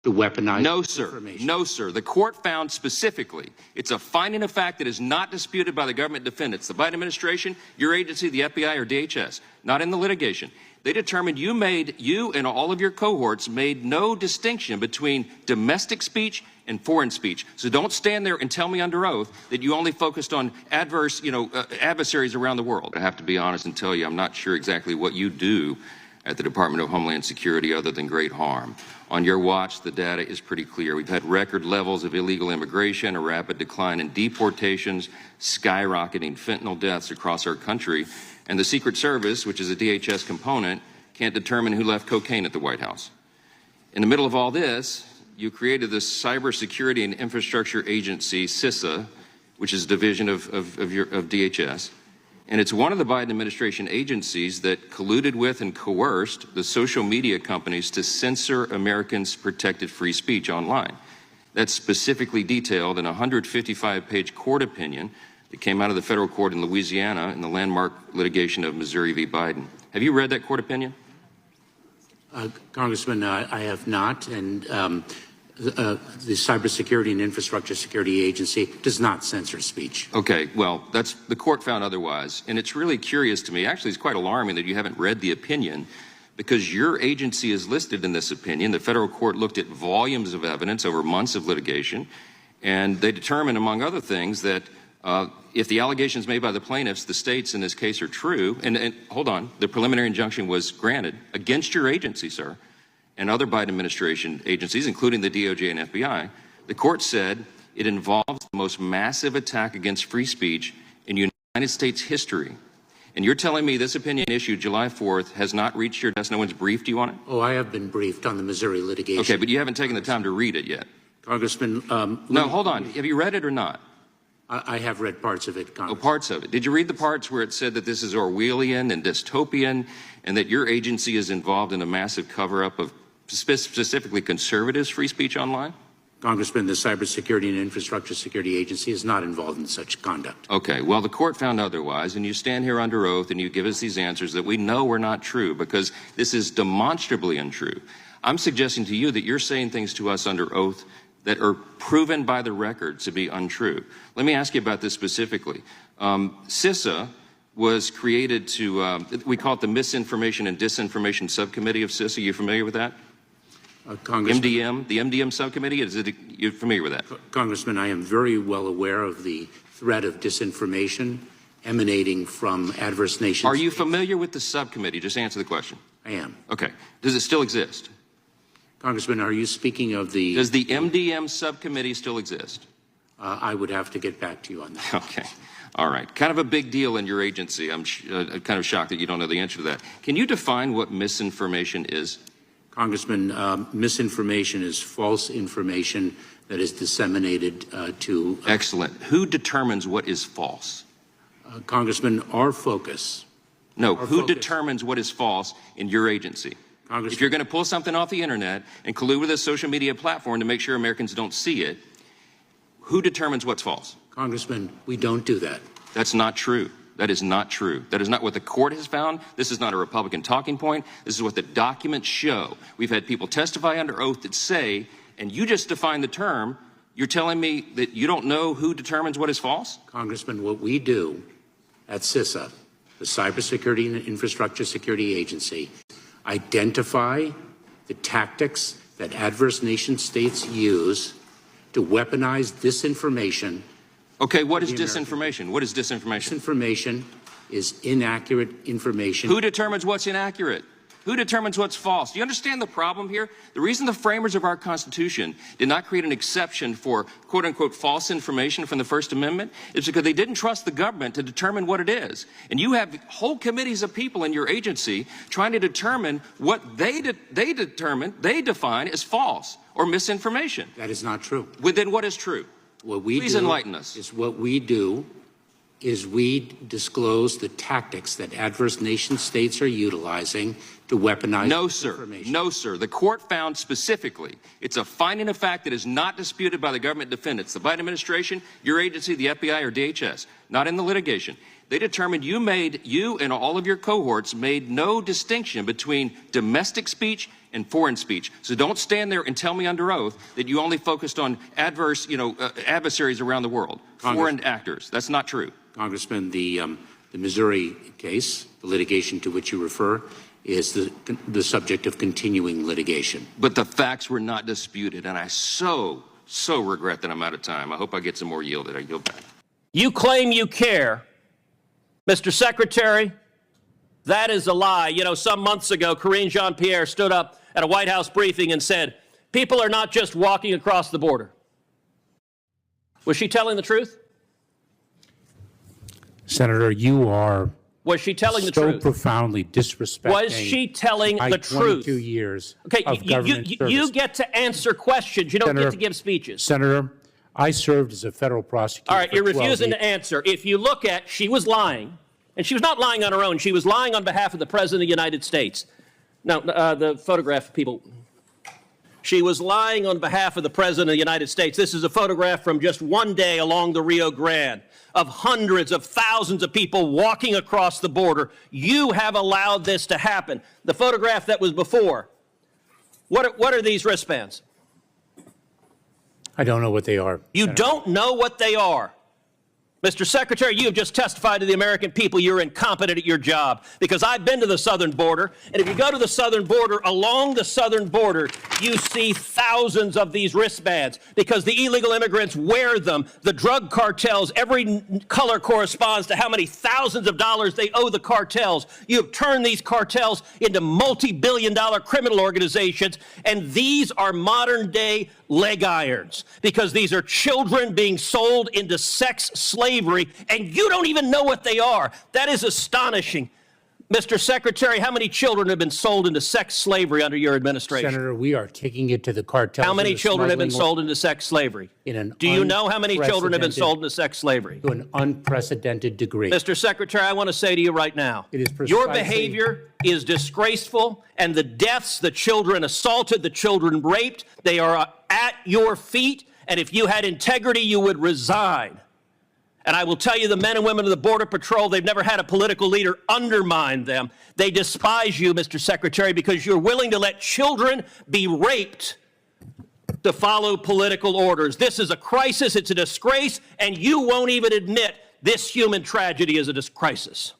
to weaponize No, sir. information? No, sir. The court found specifically it's a finding of fact that is not disputed by the government defendants, the Biden administration, your agency, the FBI, or DHS, not in the litigation. They determined you and all of your cohorts made no distinction between domestic speech and foreign speech. So don't stand there and tell me under oath that you only focused on adversaries around the world. I have to be honest and tell you, I'm not sure exactly what you do at the Department of Homeland Security other than great harm. On your watch, the data is pretty clear. We've had record levels of illegal immigration, a rapid decline in deportations, skyrocketing fentanyl deaths across our country, and the Secret Service, which is a DHS component, can't determine who left cocaine at the White House. In the middle of all this, you created this Cybersecurity and Infrastructure Agency, CISA, which is a division of DHS. And it's one of the Biden administration agencies that colluded with and coerced the social media companies to censor Americans' protected free speech online. That's specifically detailed in a 155-page court opinion that came out of the federal court in Louisiana in the landmark litigation of Missouri v. Biden. Have you read that court opinion? Congressman, I have not, and the Cybersecurity and Infrastructure Security Agency does not censor speech. Okay, well, the court found otherwise, and it's really curious to me. Actually, it's quite alarming that you haven't read the opinion, because your agency is listed in this opinion. The federal court looked at volumes of evidence over months of litigation, and they determined, among other things, that if the allegations made by the plaintiffs, the states in this case, are true, and hold on, the preliminary injunction was granted against your agency, sir, and other Biden administration agencies, including the DOJ and FBI, the court said it involves the most massive attack against free speech in United States history. And you're telling me this opinion issued July 4th has not reached your desk? No one's briefed you on it? Oh, I have been briefed on the Missouri litigation. Okay, but you haven't taken the time to read it yet. Congressman, no, hold on. Have you read it or not? I have read parts of it, Congressman. Oh, parts of it. Did you read the parts where it said that this is Orwellian and dystopian and that your agency is involved in a massive cover-up of specifically conservatives' free speech online? Congressman, the Cybersecurity and Infrastructure Security Agency is not involved in such conduct. Okay, well, the court found otherwise, and you stand here under oath and you give us these answers that we know are not true because this is demonstrably untrue. I'm suggesting to you that you're saying things to us under oath that are proven by the record to be untrue. Let me ask you about this specifically. CISA was created to, we call it the Misinformation and Disinformation Subcommittee of CISA. Are you familiar with that? MDM, the MDM subcommittee, you're familiar with that? Congressman, I am very well aware of the threat of disinformation emanating from adverse nations. Are you familiar with the subcommittee? Just answer the question. I am. Okay. Does it still exist? Congressman, are you speaking of the... Does the MDM subcommittee still exist? I would have to get back to you on that. Okay. All right. Kind of a big deal in your agency. I'm kind of shocked that you don't know the answer to that. Can you define what misinformation is? Congressman, misinformation is false information that is disseminated to... Excellent. Who determines what is false? Congressman, our focus... No, who determines what is false in your agency? Congressman, if you're going to pull something off the internet and collude with a social media platform to make sure Americans don't see it, who determines what's false? Congressman, we don't do that. That's not true. That is not true. That is not what the court has found. This is not a Republican talking point. This is what the documents show. We've had people testify under oath that say, and you just defined the term, you're telling me that you don't know who determines what is false? Congressman, what we do at CISA, the Cybersecurity and Infrastructure Security Agency, identify the tactics that adverse nation states use to weaponize disinformation. Okay, what is disinformation? What is disinformation? Disinformation is inaccurate information. Who determines what's inaccurate? Who determines what's false? Do you understand the problem here? The reason the framers of our Constitution did not create an exception for quote-unquote false information from the First Amendment is because they didn't trust the government to determine what it is. And you have whole committees of people in your agency trying to determine what they define as false or misinformation. That is not true. Well, then what is true? Please enlighten us. What we do is we disclose the tactics that adverse nation states are utilizing to weaponize information. No, sir. The court found specifically it's a finding of fact that is not disputed by the government defendants, the Biden administration, your agency, the FBI, or DHS, not in the litigation. They determined you and all of your cohorts made no distinction between domestic speech and foreign speech. So don't stand there and tell me under oath that you only focused on adversaries around the world, foreign actors. That's not true. Congressman, the Missouri case, the litigation to which you refer, is the subject of continuing litigation. But the facts were not disputed, and I so regret that I'm out of time. I hope I get some more yielded. I yield back. You claim you care, Mr. Secretary. That is a lie. You know, some months ago, Karine Jean-Pierre stood up at a White House briefing and said, people are not just walking across the border. Was she telling the truth? Senator, you are Was she telling the so truth? profoundly disrespecting. Was she telling the truth? 22 years Okay, of government service. you get to answer questions. You don't Senator, get to give speeches. Senator, I served as a federal prosecutor. All right, for you're 12 refusing years. to answer. If you look at, she was lying, and she was not lying on her own. She was lying on behalf of the President of the United States. Now, the photograph, people. She was lying on behalf of the President of the United States. This is a photograph from just one day along the Rio Grande of hundreds of thousands of people walking across the border. You have allowed this to happen. The photograph that was before, what are these wristbands? I don't know what they are. You Senator. don't know what they are. Mr. Secretary, you have just testified to the American people you're incompetent at your job, because I've been to the southern border, and if you go to the southern border, along the southern border, you see thousands of these wristbands because the illegal immigrants wear them. The drug cartels, every color corresponds to how many thousands of dollars they owe the cartels. You have turned these cartels into multi-billion-dollar criminal organizations, and these are modern-day leg irons because these are children being sold into sex slavery, and you don't even know what they are. That is astonishing. Mr. Secretary, how many children have been sold into sex slavery under your administration? Senator, we are kicking it to the cartels. How many children have been sold into sex slavery? Do you know how many children have been sold into sex slavery? To an unprecedented degree. Mr. Secretary, I want to say to you right now, It is your precisely- behavior is disgraceful, and the deaths, the children assaulted, the children raped, they are at your feet, and if you had integrity, you would resign. And I will tell you, the men and women of the Border Patrol, they've never had a political leader undermine them. They despise you, Mr. Secretary, because you're willing to let children be raped to follow political orders. This is a crisis, it's a disgrace, and you won't even admit this human tragedy is a crisis.